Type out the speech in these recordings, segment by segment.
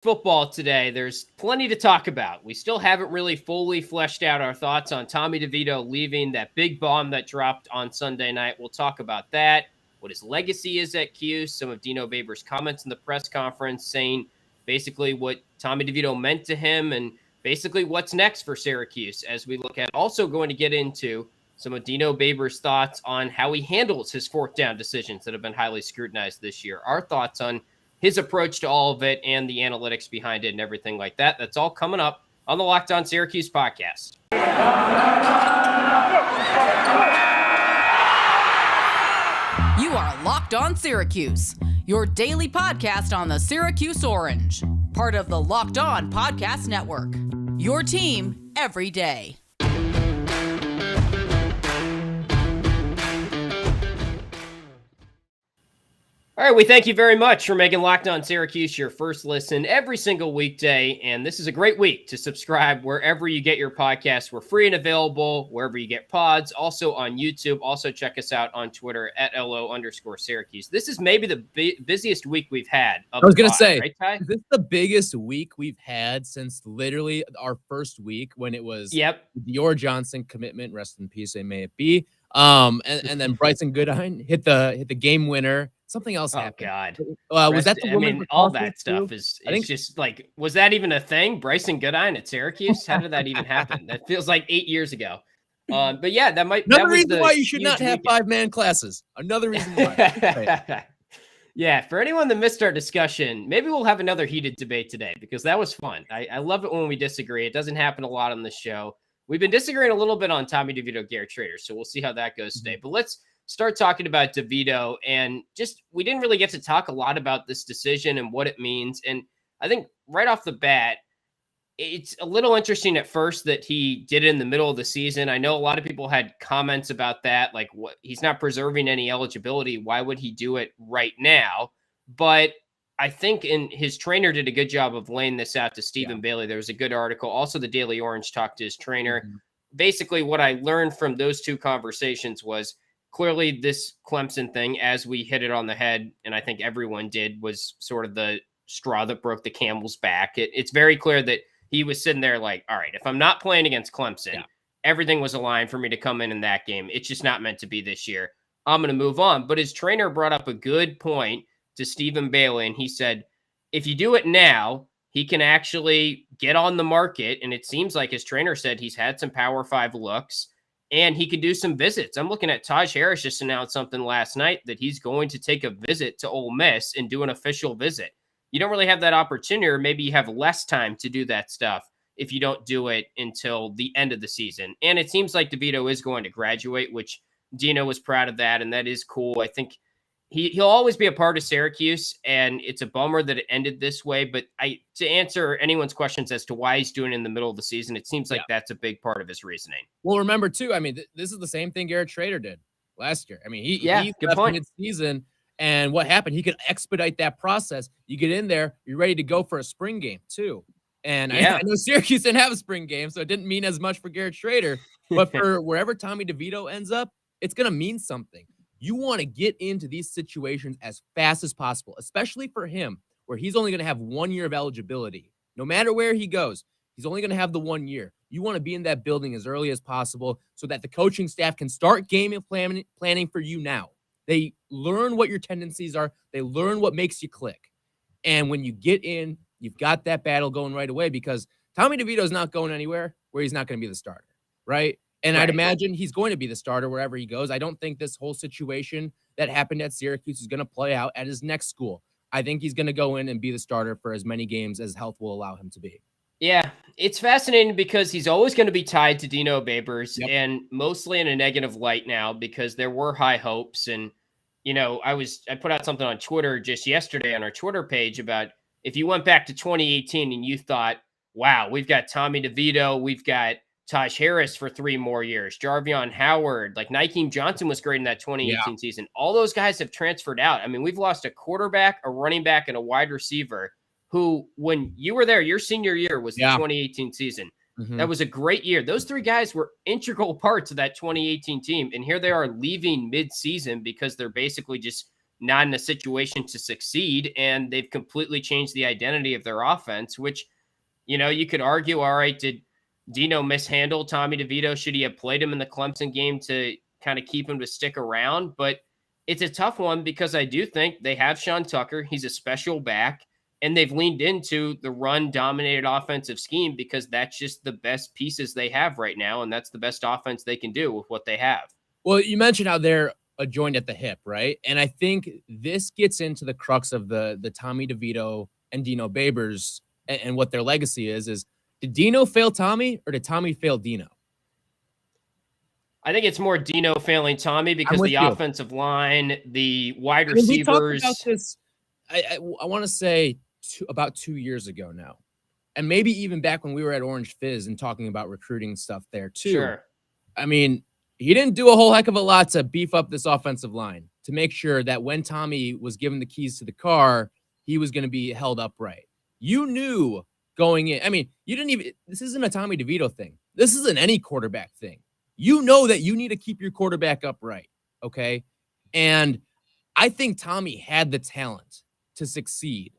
football today. There's plenty to talk about. We still haven't really fully fleshed out our thoughts on Tommy DeVito leaving, that big bomb that dropped on Sunday night. We'll talk about that, what his legacy is at Q, some of Dino Babers' comments in the press conference saying basically what Tommy DeVito meant to him and basically what's next for Syracuse as we look at. Also going to get into some of Dino Babers' thoughts on how he handles his fourth down decisions that have been highly scrutinized this year. Our thoughts on his approach to all of it and the analytics behind it and everything like that. That's all coming up on the Locked On Syracuse podcast. You are Locked On Syracuse, your daily podcast on the Syracuse Orange, part of the Locked On Podcast Network, your team every day. All right, we thank you very much for making Locked On Syracuse your first listen every single weekday, and this is a great week to subscribe wherever you get your podcasts. We're free and available wherever you get pods, also on YouTube. Also check us out on Twitter at @LO_Syracuse. This is maybe the busiest week we've had. I was going to say, right, Ty? This is the biggest week we've had since literally our first week when it was the Dior Johnson commitment, rest in peace, may it be. And then Bryson Goodine hit the game winner. Something else happened. Oh, God. Was that the woman? I mean, all that stuff is just like, was that even a thing? Bryson Goodine at Syracuse? How did that even happen? That feels like 8 years ago. But yeah, that might. Another reason why you should not have 5-man classes. Another reason why. Yeah, for anyone that missed our discussion, maybe we'll have another heated debate today because that was fun. I love it when we disagree. It doesn't happen a lot on the show. We've been disagreeing a little bit on Tommy DeVito, Garrett Trader, so we'll see how that goes today. But let's start talking about DeVito, and just we didn't really get to talk a lot about this decision and what it means. And I think right off the bat, it's a little interesting at first that he did it in the middle of the season. I know a lot of people had comments about that, like what he's not preserving any eligibility. Why would he do it right now? But I think his trainer did a good job of laying this out to Stephen Bailey. There was a good article. Also, the Daily Orange talked to his trainer. Basically, what I learned from those two conversations was clearly this Clemson thing, as we hit it on the head, and I think everyone did, was sort of the straw that broke the camel's back. It's very clear that he was sitting there like, all right, if I'm not playing against Clemson, everything was aligned for me to come in that game. It's just not meant to be this year. I'm going to move on. But his trainer brought up a good point to Stephen Bailey, and he said, if you do it now, he can actually get on the market. And it seems like his trainer said he's had some Power 5 looks, and he could do some visits. I'm looking at Taj Harris just announced something last night that he's going to take a visit to Ole Miss and do an official visit. You don't really have that opportunity, or maybe you have less time to do that stuff if you don't do it until the end of the season. And it seems like DeVito is going to graduate, which Dina was proud of that, and that is cool. I think he'll always be a part of Syracuse, and it's a bummer that it ended this way. But to answer anyone's questions as to why he's doing it in the middle of the season, it seems like that's a big part of his reasoning. Well, remember, too, I mean, this is the same thing Garrett Trader did last year. I mean, he good point. Mid-season, and what happened? He could expedite that process. You get in there, you're ready to go for a spring game, too. And I know Syracuse didn't have a spring game, so it didn't mean as much for Garrett Trader. But for wherever Tommy DeVito ends up, it's going to mean something. You want to get into these situations as fast as possible, especially for him, where he's only going to have 1 year of eligibility. No matter where he goes, he's only going to have the 1 year. You want to be in that building as early as possible so that the coaching staff can start game planning for you now. They learn what your tendencies are. They learn what makes you click. And when you get in, you've got that battle going right away, because Tommy DeVito is not going anywhere where he's not going to be the starter, right? And I'd imagine he's going to be the starter wherever he goes. I don't think this whole situation that happened at Syracuse is going to play out at his next school. I think he's going to go in and be the starter for as many games as health will allow him to be. Yeah, it's fascinating because he's always going to be tied to Dino Babers, and mostly in a negative light now because there were high hopes. And, you know, I put out something on Twitter just yesterday on our Twitter page about if you went back to 2018 and you thought, wow, we've got Tommy DeVito, we've got Taj Harris for 3 more years, Jarvion Howard, like Nykeem Johnson was great in that 2018 season. All those guys have transferred out. I mean, we've lost a quarterback, a running back, and a wide receiver who, when you were there, your senior year was the 2018 season. That was a great year. Those 3 guys were integral parts of that 2018 team. And here they are leaving mid-season because they're basically just not in a situation to succeed. And they've completely changed the identity of their offense, which, you could argue, all right, did Dino mishandle Tommy DeVito? Should he have played him in the Clemson game to kind of keep him to stick around? But it's a tough one because I do think they have Sean Tucker. He's a special back, and they've leaned into the run-dominated offensive scheme because that's just the best pieces they have right now, and that's the best offense they can do with what they have. Well, you mentioned how they're joined at the hip, right? And I think this gets into the crux of the Tommy DeVito and Dino Babers and what their legacy is did Dino fail Tommy or did Tommy fail Dino? I think it's more Dino failing Tommy because the offensive line, the wide receivers. We talked about this, I want to say about 2 years ago now. And maybe even back when we were at Orange Fizz and talking about recruiting stuff there too. Sure. I mean, he didn't do a whole heck of a lot to beef up this offensive line to make sure that when Tommy was given the keys to the car, he was going to be held upright. You knew going in. I mean, this isn't a Tommy DeVito thing. This isn't any quarterback thing. You know that you need to keep your quarterback upright, okay? And I think Tommy had the talent to succeed,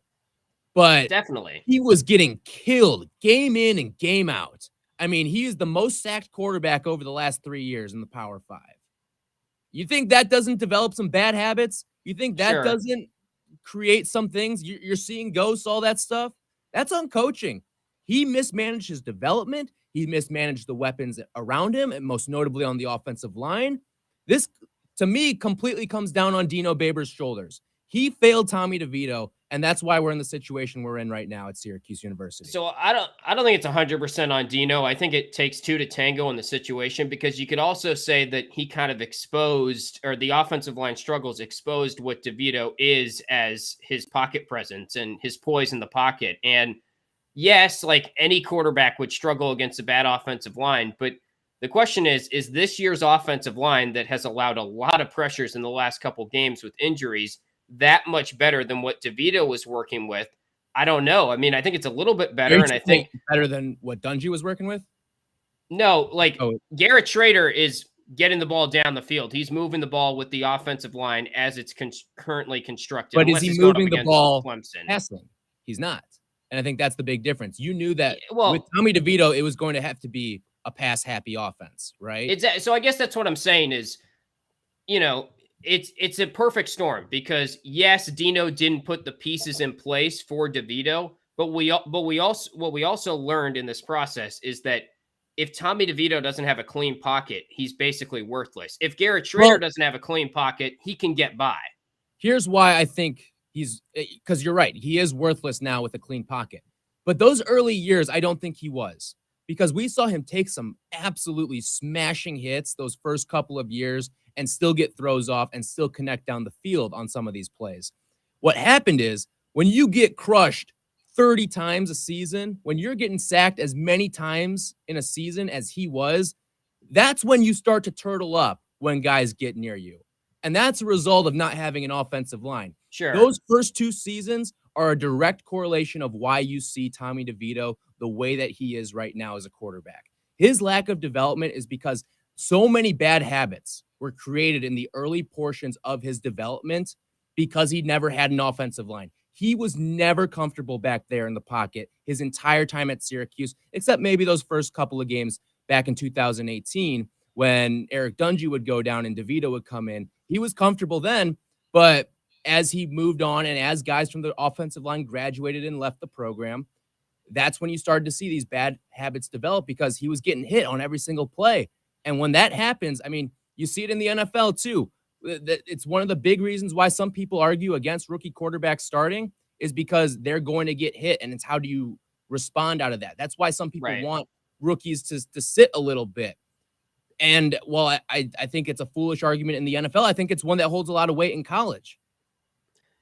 but definitely he was getting killed game in and game out. I mean, he is the most sacked quarterback over the last 3 years in the Power 5. You think that doesn't develop some bad habits? You think that doesn't create some things? You're seeing ghosts, all that stuff? That's on coaching. He mismanaged his development. He mismanaged the weapons around him, and most notably on the offensive line. This, to me, completely comes down on Dino Babers' shoulders. He failed Tommy DeVito, and that's why we're in the situation we're in right now at Syracuse University. So I don't think it's 100% on Dino. I think it takes two to tango in the situation, because you could also say that he kind of exposed, or the offensive line struggles exposed what DeVito is as his pocket presence and his poise in the pocket. And yes, like any quarterback would struggle against a bad offensive line, but the question is this year's offensive line that has allowed a lot of pressures in the last couple games with injuries that much better than what DeVito was working with? I don't know. I mean, I think it's a little bit better, and I think better than what Dungy was working with. No, Garrett Schrader is getting the ball down the field. He's moving the ball with the offensive line as it's currently constructed. But is he moving the ball passing? He's not. And I think that's the big difference. You knew that with Tommy DeVito, it was going to have to be a pass-happy offense, right? So I guess that's what I'm saying is, it's a perfect storm, because yes, Dino didn't put the pieces in place for DeVito, but we also learned in this process is that if Tommy DeVito doesn't have a clean pocket, he's basically worthless. If Garrett Schrader doesn't have a clean pocket, he can get by. Here's why I think because you're right, he is worthless now with a clean pocket. But those early years, I don't think he was, because we saw him take some absolutely smashing hits those first couple of years and still get throws off and still connect down the field on some of these plays. What happened is when you get crushed 30 times a season, when you're getting sacked as many times in a season as he was, that's when you start to turtle up when guys get near you. And that's a result of not having an offensive line. Sure. Those first 2 seasons are a direct correlation of why you see Tommy DeVito the way that he is right now as a quarterback. His lack of development is because so many bad habits were created in the early portions of his development because he never had an offensive line. He was never comfortable back there in the pocket his entire time at Syracuse, except maybe those first couple of games back in 2018 when Eric Dungy would go down and DeVito would come in. He was comfortable then, but as he moved on and as guys from the offensive line graduated and left the program, that's when you started to see these bad habits develop because he was getting hit on every single play. And when that happens, I mean, you see it in the NFL too. It's one of the big reasons why some people argue against rookie quarterbacks starting is because they're going to get hit, and it's how do you respond out of that? That's why some people want rookies to sit a little bit. And while I think it's a foolish argument in the NFL, I think it's one that holds a lot of weight in college.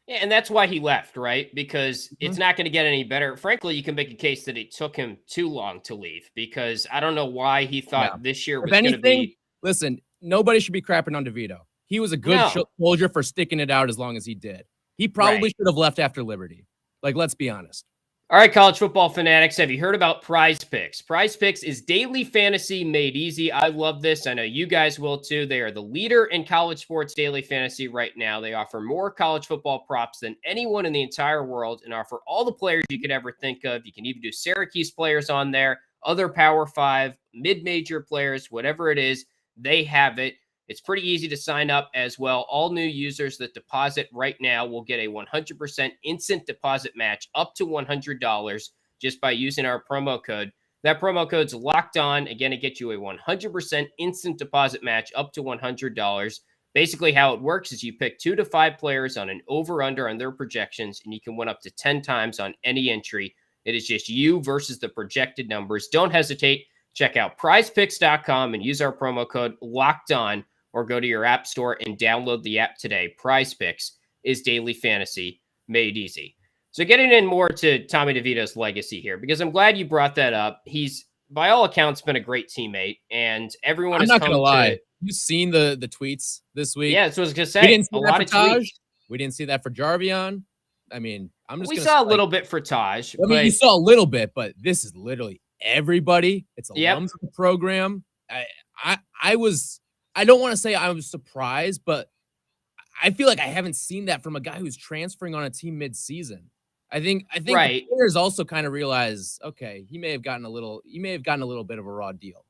Yeah, and that's why he left, right? Because it's not going to get any better. Frankly, you can make a case that it took him too long to leave, because I don't know why he thought this year was going to be. Listen, nobody should be crapping on DeVito. He was a good soldier for sticking it out as long as he did. He probably should have left after Liberty. Like, let's be honest. All right, college football fanatics, have you heard about Prize Picks? Prize Picks is daily fantasy made easy. I love this. I know you guys will too. They are the leader in college sports daily fantasy right now. They offer more college football props than anyone in the entire world and offer all the players you could ever think of. You can even do Syracuse players on there, other Power 5, mid-major players, whatever it is, they have it. It's pretty easy to sign up as well. All new users that deposit right now will get a 100% instant deposit match up to $100 just by using our promo code. That promo code's locked on. Again, it gets you a 100% instant deposit match up to $100. Basically, how it works is you pick 2 to 5 players on an over-under on their projections, and you can win up to 10 times on any entry. It is just you versus the projected numbers. Don't hesitate. Check out prizepicks.com and use our promo code locked on, or go to your app store and download the app today. Prize Picks is daily fantasy made easy. So getting in more to Tommy DeVito's legacy here, because I'm glad you brought that up. He's, by all accounts, been a great teammate, and everyone has come to... I'm not going to lie. You've seen the tweets this week. Yeah, that's what I was going to say. We didn't see a that lot for of Taj. tweets. We didn't see that for Jarvion. I mean, We saw a little bit for Taj. I mean, you saw a little bit, but this is literally everybody. It's alums of the program. I don't want to say I was surprised, but I feel like I haven't seen that from a guy who's transferring on a team mid-season. I think right. The players also kind of realize, okay, he may have gotten a little bit of a raw deal.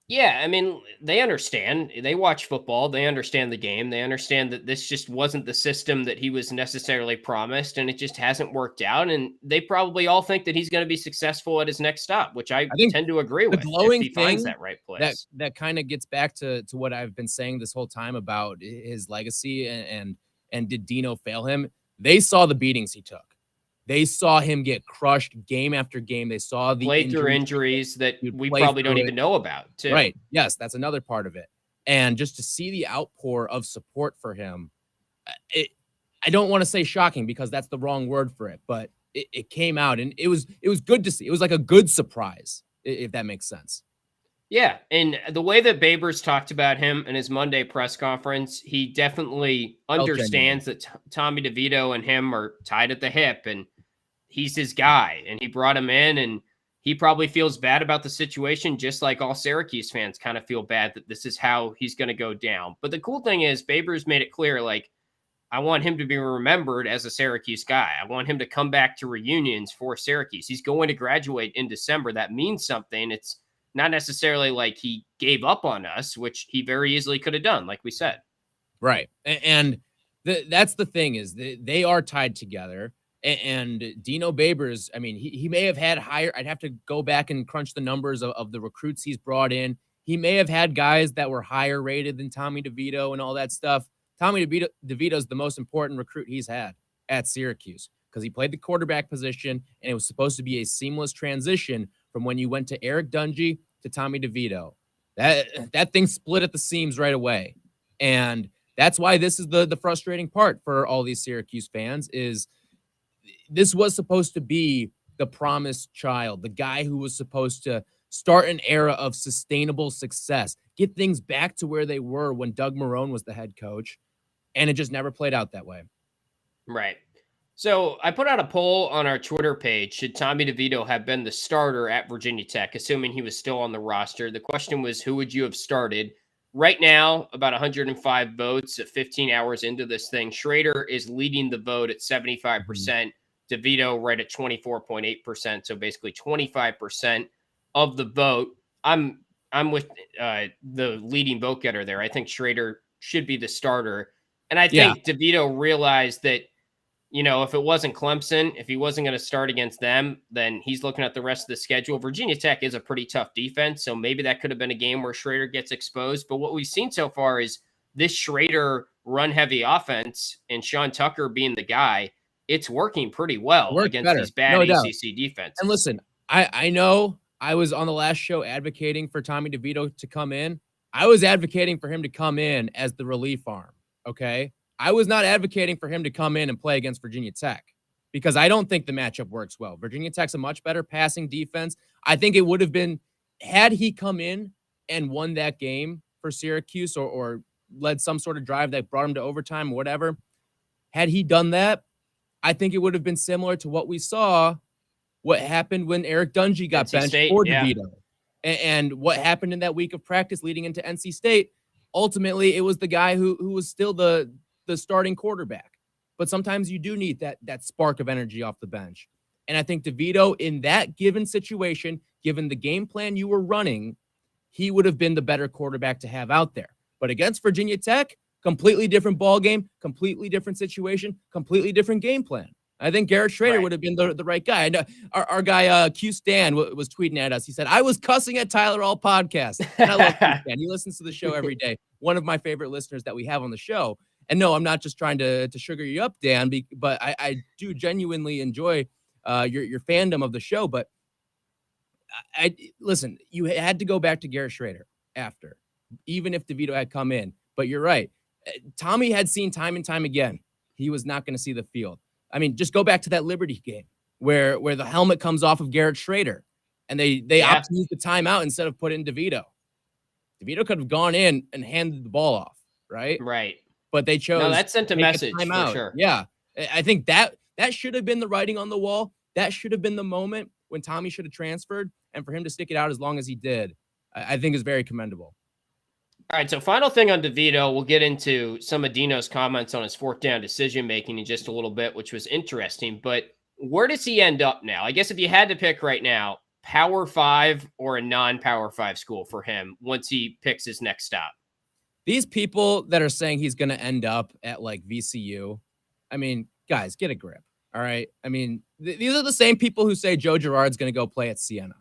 Yeah, I mean, they understand. They watch football. They understand the game. They understand that this just wasn't the system that he was necessarily promised, and it just hasn't worked out. And they probably all think that he's going to be successful at his next stop, which I tend to agree with. If he finds that right place. That kind of gets back to what I've been saying this whole time about his legacy and did Dino fail him? They saw the beatings he took. They saw him get crushed game after game. They saw the play through injuries that we probably don't even know about, too. Right. Yes, that's another part of it. And just to see the outpour of support for him, I don't want to say shocking because that's the wrong word for it, but it came out and it was good to see. It was like a good surprise, if that makes sense. Yeah, and the way that Babers talked about him in his Monday press conference, he definitely understands that Tommy DeVito and him are tied at the hip, and he's his guy, and he brought him in, and he probably feels bad about the situation, just like all Syracuse fans kind of feel bad that this is how he's going to go down. But the cool thing is Babers made it clear, like, I want him to be remembered as a Syracuse guy. I want him to come back to reunions for Syracuse. He's going to graduate in December. That means something. It's not necessarily like he gave up on us, which he very easily could have done, like we said. Right. And that's the thing is they are tied together. And Dino Babers, I mean, he may have had higher. I'd have to go back and crunch the numbers of the recruits he's brought in. He may have had guys that were higher rated than Tommy DeVito and all that stuff. Tommy DeVito is the most important recruit he's had at Syracuse because he played the quarterback position, and it was supposed to be a seamless transition from when you went to Eric Dungy to Tommy DeVito. That thing split at the seams right away. And that's why this is the frustrating part for all these Syracuse fans is this was supposed to be the promised child, the guy who was supposed to start an era of sustainable success, get things back to where they were when Doug Marrone was the head coach. And it just never played out that way. Right. So I put out a poll on our Twitter page. Should Tommy DeVito have been the starter at Virginia Tech, assuming he was still on the roster? The question was, who would you have started? Right now, about 105 votes at 15 hours into this thing. Schrader is leading the vote at 75%. DeVito right at 24.8%. So basically 25% of the vote. I'm with the leading vote getter there. I think Schrader should be the starter. And I think DeVito realized that, you know, if it wasn't Clemson, if he wasn't going to start against them, then he's looking at the rest of the schedule. Virginia Tech is a pretty tough defense, so maybe that could have been a game where Schrader gets exposed. But what we've seen so far is this Schrader run-heavy offense and Sean Tucker being the guy, it's working pretty well against these bad ACC defenses. And listen, I know I was on the last show advocating for Tommy DeVito to come in. I was advocating for him to come in as the relief arm, okay? I was not advocating for him to come in and play against Virginia Tech because I don't think the matchup works well. Virginia Tech's a much better passing defense. I think it would have been, had he come in and won that game for Syracuse or led some sort of drive that brought him to overtime or whatever, had he done that, I think it would have been similar to what we saw what happened when Eric Dungy got NC benched State, for yeah. DeVito, and what happened in that week of practice leading into NC State. Ultimately, it was the guy who was still the starting quarterback. But sometimes you do need that spark of energy off the bench. And I think DeVito, in that given situation, given the game plan you were running, he would have been the better quarterback to have out there. But against Virginia Tech, completely different ball game, completely different situation, completely different game plan. I think Garrett Schrader would have been the right guy. And our guy, Q Stan, was tweeting at us. He said, I was cussing at Tyler all podcast. And I love Q Stan. He listens to the show every day. One of my favorite listeners that we have on the show. And no, I'm not just trying to sugar you up, Dan, but I do genuinely enjoy your fandom of the show. But I listen, you had to go back to Garrett Schrader after, even if DeVito had come in. But you're right. Tommy had seen time and time again, he was not going to see the field. I mean, just go back to that Liberty game where the helmet comes off of Garrett Schrader and they opt to use the timeout instead of put in DeVito. DeVito could have gone in and handed the ball off, right? Right. But they chose. No, that sent a message for sure. Yeah. I think that should have been the writing on the wall. That should have been the moment when Tommy should have transferred, and for him to stick it out as long as he did, I think is very commendable. All right, so final thing on DeVito, we'll get into some of Dino's comments on his fourth down decision-making in just a little bit, which was interesting. But where does he end up now? I guess if you had to pick right now, Power 5 or a non-Power 5 school for him once he picks his next stop? These people that are saying he's going to end up at like VCU, I mean, guys, get a grip, all right? I mean, these are the same people who say Joe Girard's going to go play at Siena.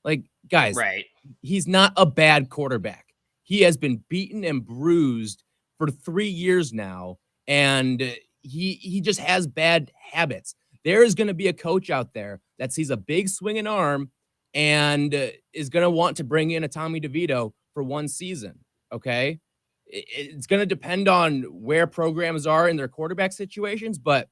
Like, guys, right. He's not a bad quarterback. He has been beaten and bruised for 3 years now, and he just has bad habits. There is going to be a coach out there that sees a big swinging arm and is going to want to bring in a Tommy DeVito for one season, okay? It's going to depend on where programs are in their quarterback situations, but,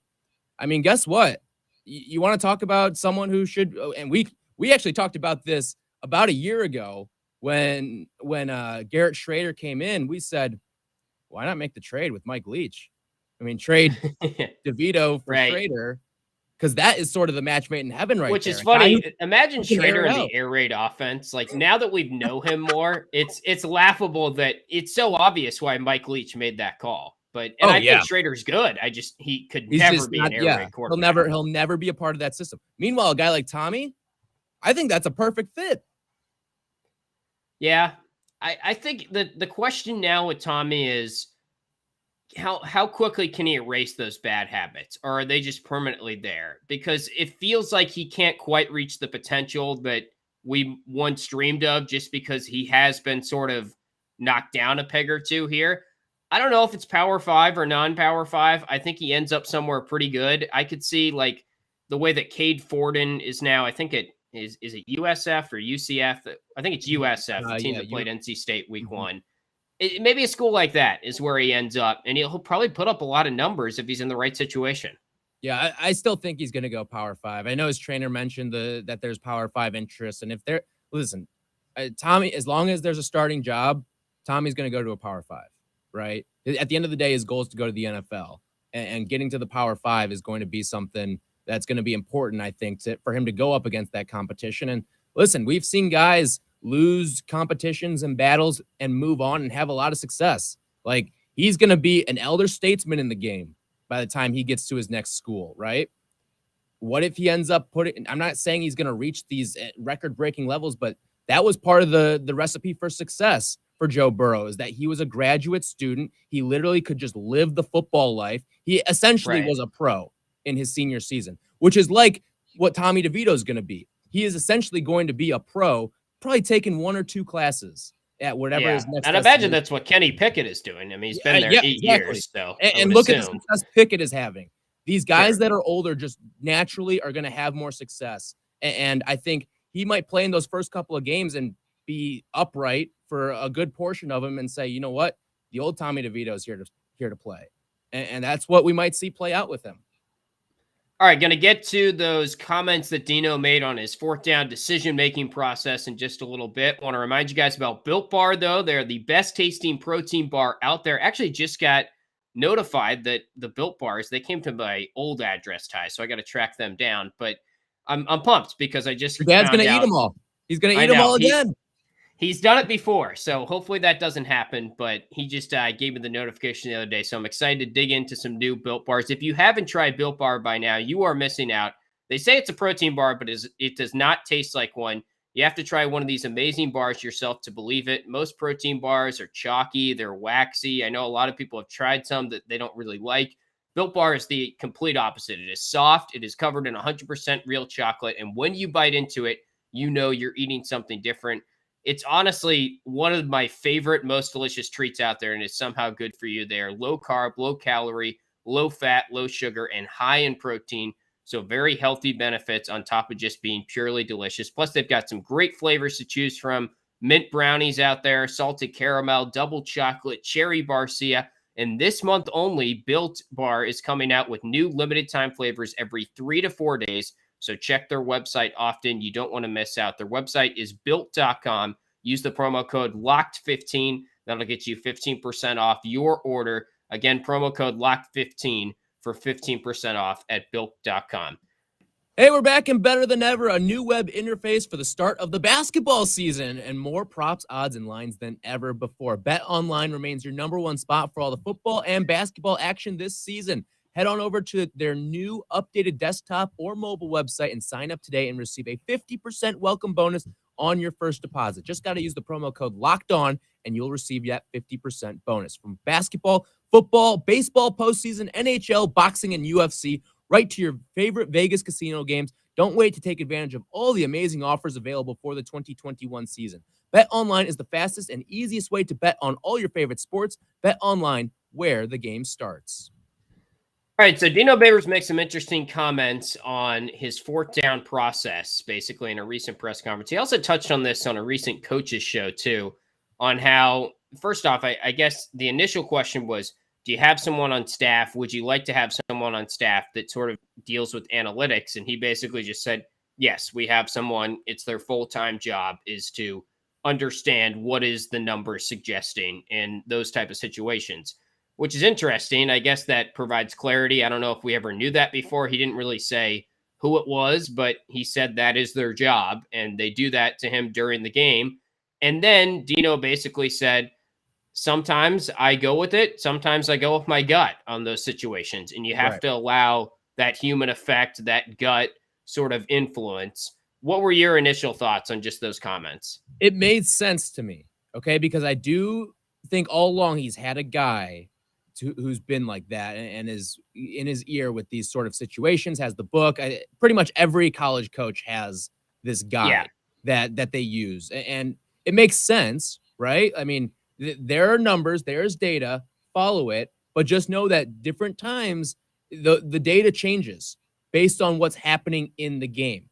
I mean, guess what? You want to talk about someone who should – and we actually talked about this about a year ago when Garrett Schrader came in. We said, why not make the trade with Mike Leach? I mean, trade DeVito for Schrader, because that is sort of the match made in heaven right Which there. is funny. Imagine Schrader in the air raid offense. Like, now that we know him more, it's laughable that it's so obvious why Mike Leach made that call. But I think Schrader's good. He could never be an air raid quarterback. He'll never be a part of that system. Meanwhile, a guy like Tommy, I think that's a perfect fit. Yeah. I think the question now with Tommy is how quickly can he erase those bad habits, or are they just permanently there? Because it feels like he can't quite reach the potential that we once dreamed of, just because he has been sort of knocked down a peg or two here. I don't know if it's Power 5 or non-Power 5. I think he ends up somewhere pretty good. I could see like the way that Cade Forden is now. I think it is it USF or UCF? I think it's USF, the team that played NC State week 1. Maybe a school like that is where he ends up, and he'll probably put up a lot of numbers if he's in the right situation. Yeah, I still think he's going to go Power 5. I know his trainer mentioned that there's Power 5 interest, and if there, listen, Tommy, as long as there's a starting job, Tommy's going to go to a Power 5, right? At the end of the day, his goal is to go to the NFL, and getting to the Power 5 is going to be something that's going to be important, I think, for him to go up against that competition. And listen, we've seen guys lose competitions and battles and move on and have a lot of success. Like, he's going to be an elder statesman in the game by the time he gets to his next school, right? What if he ends up I'm not saying he's going to reach these record-breaking levels, but that was part of the recipe for success for Joe Burrow, is that he was a graduate student. He literally could just live the football life. He essentially was a pro in his senior season, which is like what Tommy DeVito is going to be. He is essentially going to be a pro, probably taking 1 or 2 classes at whatever his next. And I imagine that's what Kenny Pickett is doing. I mean, he's been there 8 years. So and look at the success Pickett is having. These guys that are older just naturally are going to have more success. And I think he might play in those first couple of games and be upright for a good portion of them and say, you know what, the old Tommy DeVito is here to play. And that's what we might see play out with him. All right, going to get to those comments that Dino made on his fourth down decision-making process in just a little bit. Want to remind you guys about Built Bar, though. They're the best-tasting protein bar out there. Actually, just got notified that the Built Bars, they came to my old address, Ty, so I got to track them down. But I'm pumped because I just Your dad's found going to eat out- them all. He's going to eat them all again. He's done it before, so hopefully that doesn't happen, but he just gave me the notification the other day, so I'm excited to dig into some new Built Bars. If you haven't tried Built Bar by now, you are missing out. They say it's a protein bar, but it does not taste like one. You have to try one of these amazing bars yourself to believe it. Most protein bars are chalky, they're waxy. I know a lot of people have tried some that they don't really like. Built Bar is the complete opposite. It is soft, it is covered in 100% real chocolate, and when you bite into it, you know you're eating something different. It's honestly one of my favorite, most delicious treats out there, and it's somehow good for you. They are low carb, low calorie, low fat, low sugar, and high in protein. So very healthy benefits on top of just being purely delicious. Plus, they've got some great flavors to choose from. Mint brownies out there, salted caramel, double chocolate, cherry barcia. And this month only, Built Bar is coming out with new limited time flavors every 3 to 4 days. So check their website often. You don't want to miss out. Their website is built.com. Use the promo code LOCKED15. That'll get you 15% off your order. Again, promo code LOCKED15 for 15% off at built.com. Hey, we're back and better than ever. A new web interface for the start of the basketball season and more props, odds, and lines than ever before. BetOnline remains your number one spot for all the football and basketball action this season. Head on over to their new updated desktop or mobile website and sign up today and receive a 50% welcome bonus on your first deposit. Just got to use the promo code LOCKEDON and you'll receive that 50% bonus. From basketball, football, baseball postseason, NHL, boxing, and UFC, right to your favorite Vegas casino games. Don't wait to take advantage of all the amazing offers available for the 2021 season. BetOnline is the fastest and easiest way to bet on all your favorite sports. BetOnline, where the game starts. All right, so Dino Babers makes some interesting comments on his fourth down process, basically in a recent press conference. He also touched on this on a recent coaches show, too, on how, first off, I guess the initial question was, do you have someone on staff? Would you like to have someone on staff that sort of deals with analytics? And he basically just said, yes, we have someone. It's their full-time job is to understand what is the number suggesting in those type of situations, which is interesting. I guess that provides clarity. I don't know if we ever knew that before. He didn't really say who it was, but he said that is their job, and they do that to him during the game. And then Dino basically said, sometimes I go with it. Sometimes I go with my gut on those situations. And you have to allow that human effect, that gut sort of influence. What were your initial thoughts on just those comments? It made sense to me, okay? Because I do think all along he's had a guy who's been like that and is in his ear with these sort of situations, has the book. Pretty much every college coach has this guy that they use. And it makes sense, right? I mean, there are numbers, there's data, follow it, but just know that different times the data changes based on what's happening in the game.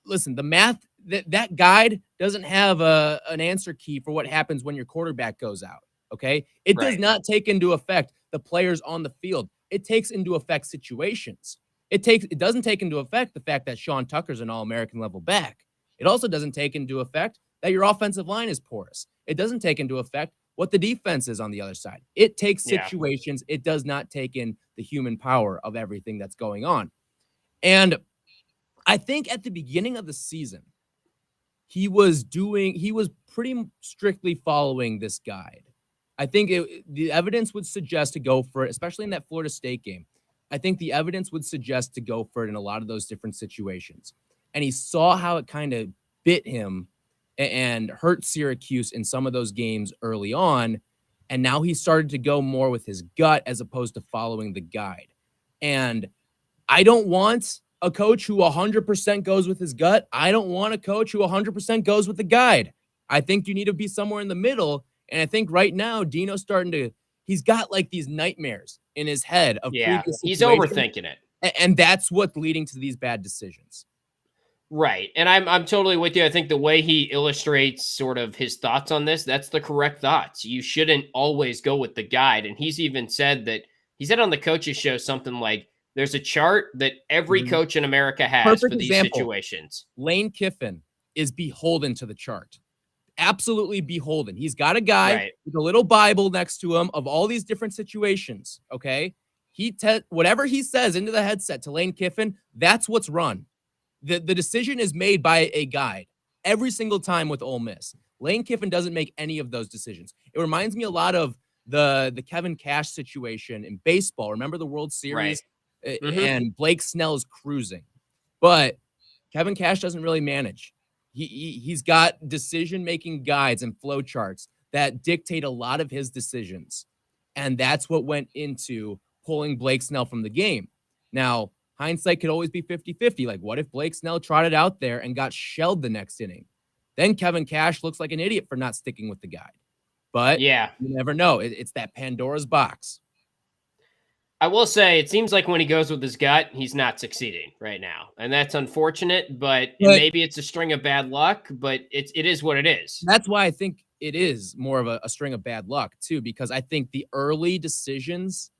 Listen, the math, that guide doesn't have an answer key for what happens when your quarterback goes out, okay? It does not take into effect the players on the field. It takes into effect situations. It doesn't take into effect the fact that Sean Tucker's an all-American level back. It also doesn't take into effect that your offensive line is porous. It doesn't take into effect what the defense is on the other side. It takes situations. It does not take in the human power of everything that's going on. And I think at the beginning of the season, he was pretty strictly following this guide. I think the evidence would suggest to go for it, especially in that Florida State game. I think the evidence would suggest to go for it in a lot of those different situations. And he saw how it kind of bit him and hurt Syracuse in some of those games early on. And now he started to go more with his gut as opposed to following the guide. And I don't want a coach who 100% goes with his gut. I don't want a coach who 100% goes with the guide. I think you need to be somewhere in the middle. And I think right now, Dino's he's got like these nightmares in his head of he's overthinking it. And that's what's leading to these bad decisions. Right. And I'm totally with you. I think the way he illustrates sort of his thoughts on this, that's the correct thoughts. You shouldn't always go with the guide. And he's even said on the coaches show something like, there's a chart that every coach in America has for these situations. Lane Kiffin is beholden to the chart. Absolutely beholden. He's got a guy with a little Bible next to him of all these different situations. Okay. Whatever he says into the headset to Lane Kiffin, that's what's run. the decision is made by a guide every single time with Ole Miss. Lane Kiffin doesn't make any of those decisions. It reminds me a lot of the Kevin Cash situation in baseball. Remember the World Series? Right. And Blake Snell's cruising. But Kevin Cash doesn't really manage. He's got decision-making guides and flow charts that dictate a lot of his decisions. And that's what went into pulling Blake Snell from the game. Now, hindsight could always be 50-50. Like, what if Blake Snell trotted out there and got shelled the next inning? Then Kevin Cash looks like an idiot for not sticking with the guide. But yeah, you never know. It's that Pandora's box. I will say, it seems like when he goes with his gut, he's not succeeding right now. And that's unfortunate, but maybe it's a string of bad luck, but it is what it is. That's why I think it is more of a string of bad luck, too, because I think the early decisions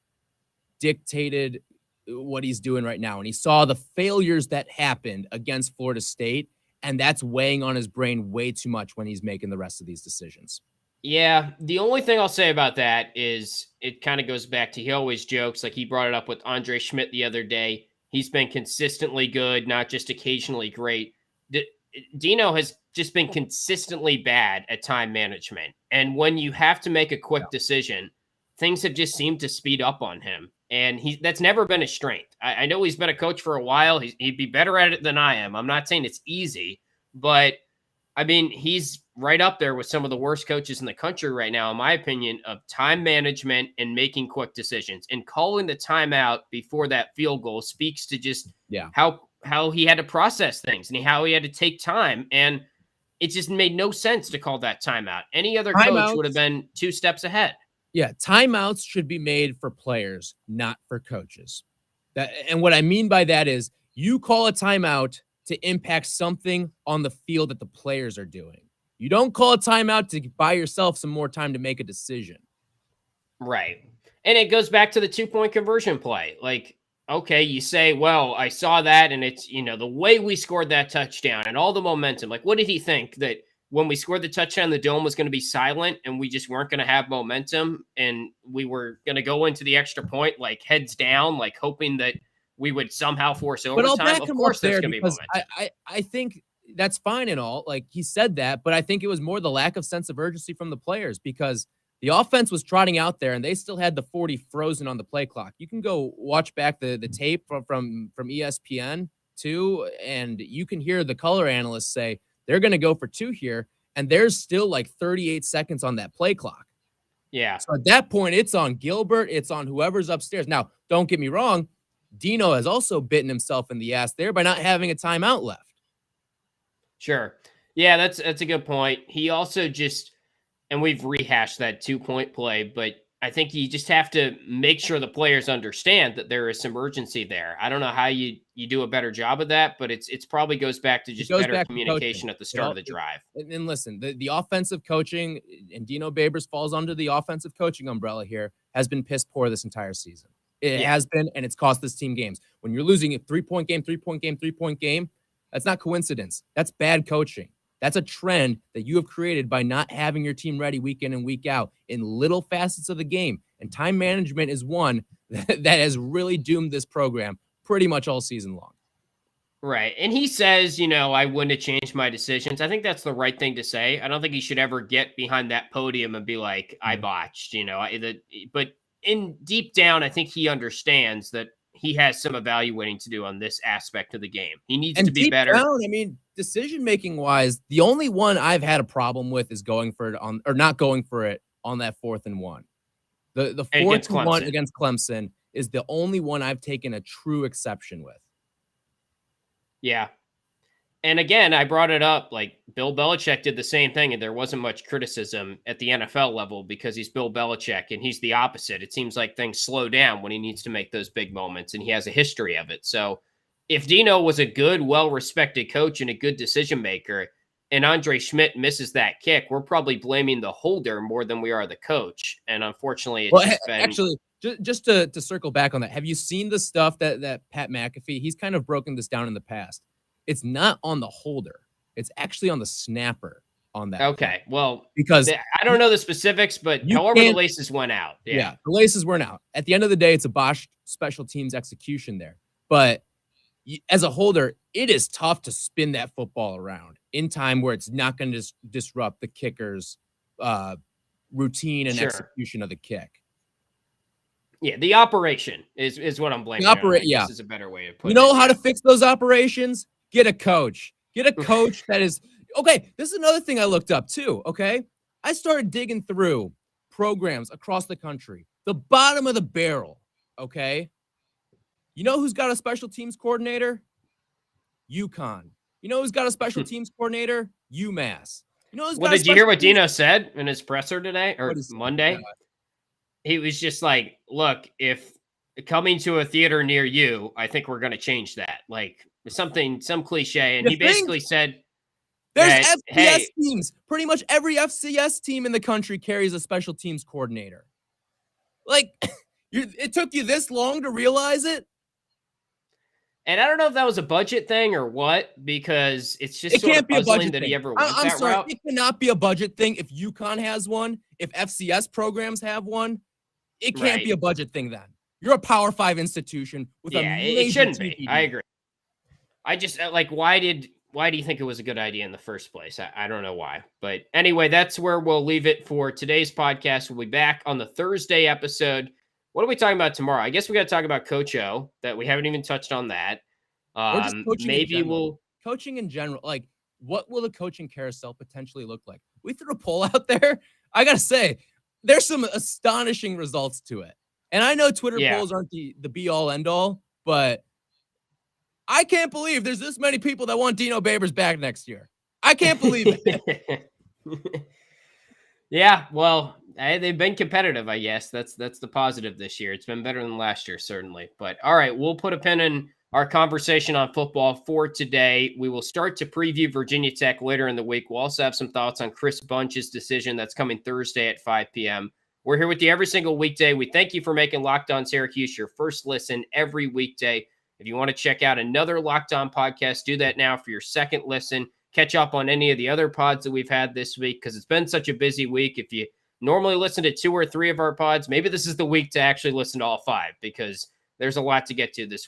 dictated what he's doing right now. And he saw the failures that happened against Florida State, and that's weighing on his brain way too much when he's making the rest of these decisions. Yeah, the only thing I'll say about that is it kind of goes back to, he always jokes, like he brought it up with Andre Schmidt the other day. He's been consistently good, not just occasionally great. Dino has just been consistently bad at time management. And when you have to make a quick decision, things have just seemed to speed up on him. And that's never been a strength. I know he's been a coach for a while. He'd be better at it than I am. I'm not saying it's easy, but I mean, he's right up there with some of the worst coaches in the country right now, in my opinion, of time management and making quick decisions. And calling the timeout before that field goal speaks to just how he had to process things and how he had to take time. And it just made no sense to call that timeout. Any other coach would have been 2 steps ahead. Yeah, timeouts should be made for players, not for coaches. And what I mean by that is you call a timeout to impact something on the field that the players are doing. You don't call a timeout to buy yourself some more time to make a decision. Right. And it goes back to the 2-point conversion play. Like, okay, you say, well, I saw that, and it's, the way we scored that touchdown and all the momentum. Like, what did he think? That when we scored the touchdown, the dome was going to be silent and we just weren't going to have momentum and we were going to go into the extra point, like heads down, like hoping that we would somehow force overtime? Of course there's going to be momentum. I think that's fine and all. Like, he said that, but I think it was more the lack of sense of urgency from the players, because the offense was trotting out there and they still had the 40 frozen on the play clock. You can go watch back the tape from ESPN too, and you can hear the color analysts say they're going to go for 2 here, and there's still like 38 seconds on that play clock. Yeah. So at that point, it's on Gilbert. It's on whoever's upstairs. Now, don't get me wrong. Dino has also bitten himself in the ass there by not having a timeout left. Sure. Yeah, that's a good point. He also just, and we've rehashed that 2-point play, but I think you just have to make sure the players understand that there is some urgency there. I don't know how you do a better job of that, but it's probably goes back to just better communication at the start of the drive. And listen, the offensive coaching, and Dino Babers falls under the offensive coaching umbrella here, has been piss poor this entire season. It has been, and it's cost this team games. When you're losing a 3-point game, 3-point game, 3-point game, that's not coincidence. That's bad coaching. That's a trend that you have created by not having your team ready week in and week out in little facets of the game. And time management is one that has really doomed this program pretty much all season long. Right. And he says, I wouldn't have changed my decisions. I think that's the right thing to say. I don't think he should ever get behind that podium and be like, I botched, but in deep down, I think he understands that he has some evaluating to do on this aspect of the game. He needs to be better. Down, decision-making wise, the only one I've had a problem with is going for it on, or not going for it on that 4th and 1. The 4th and 1 against Clemson is the only one I've taken a true exception with. Yeah. And again, I brought it up, like Bill Belichick did the same thing, and there wasn't much criticism at the NFL level because he's Bill Belichick, and he's the opposite. It seems like things slow down when he needs to make those big moments, and he has a history of it. So if Dino was a good, well-respected coach and a good decision maker, and Andre Schmidt misses that kick, we're probably blaming the holder more than we are the coach. And unfortunately, actually, just to circle back on that, have you seen the stuff that Pat McAfee, he's kind of broken this down in the past. It's not on the holder. It's actually on the snapper on that. Okay. Well, because I don't know the specifics, but however the laces went out. Yeah, the laces went out. At the end of the day, it's a botched special teams execution there. But as a holder, it is tough to spin that football around in time where it's not going to disrupt the kicker's routine and execution of the kick. Yeah, the operation is what I'm blaming. This is a better way of putting it. You know how to fix those operations? Get a coach. Get a coach that is okay. This is another thing I looked up too. Okay, I started digging through programs across the country. The bottom of the barrel. Okay, you know who's got a special teams coordinator? UConn. You know who's got a special teams coordinator? UMass. You know who's got did you hear what Dino said in his presser today or Monday? He was just like, look, if coming to a theater near you, I think we're going to change that. Like some cliche. And he basically said, there's FCS teams. Pretty much every FCS team in the country carries a special teams coordinator. Like, it took you this long to realize it? And I don't know if that was a budget thing or what, because it's just sort of puzzling that he ever went that route. It cannot be a budget thing if UConn has one, if FCS programs have one. It can't be a budget thing then. You're a Power 5 institution with a major it shouldn't TV. be. I agree. I just like, why do you think it was a good idea in the first place? I don't know why. But anyway, that's where we'll leave it for today's podcast. We'll be back on the Thursday episode. What are we talking about tomorrow? I guess we got to talk about Coach O, that we haven't even touched on that. Maybe coaching in general. Like, what will the coaching carousel potentially look like? We threw a poll out there. I got to say, there's some astonishing results to it. And I know Twitter polls aren't the be all end all, but I can't believe there's this many people that want Dino Babers back next year. I can't believe it. Yeah, well, they've been competitive, I guess. That's the positive this year. It's been better than last year, certainly. But all right, we'll put a pin in our conversation on football for today. We will start to preview Virginia Tech later in the week. We'll also have some thoughts on Chris Bunch's decision that's coming Thursday at 5 p.m. We're here with you every single weekday. We thank you for making Locked On Syracuse your first listen every weekday. If you want to check out another Locked On podcast, do that now for your second listen. Catch up on any of the other pods that we've had this week because it's been such a busy week. If you normally listen to 2 or 3 of our pods, maybe this is the week to actually listen to all 5 because there's a lot to get to this week.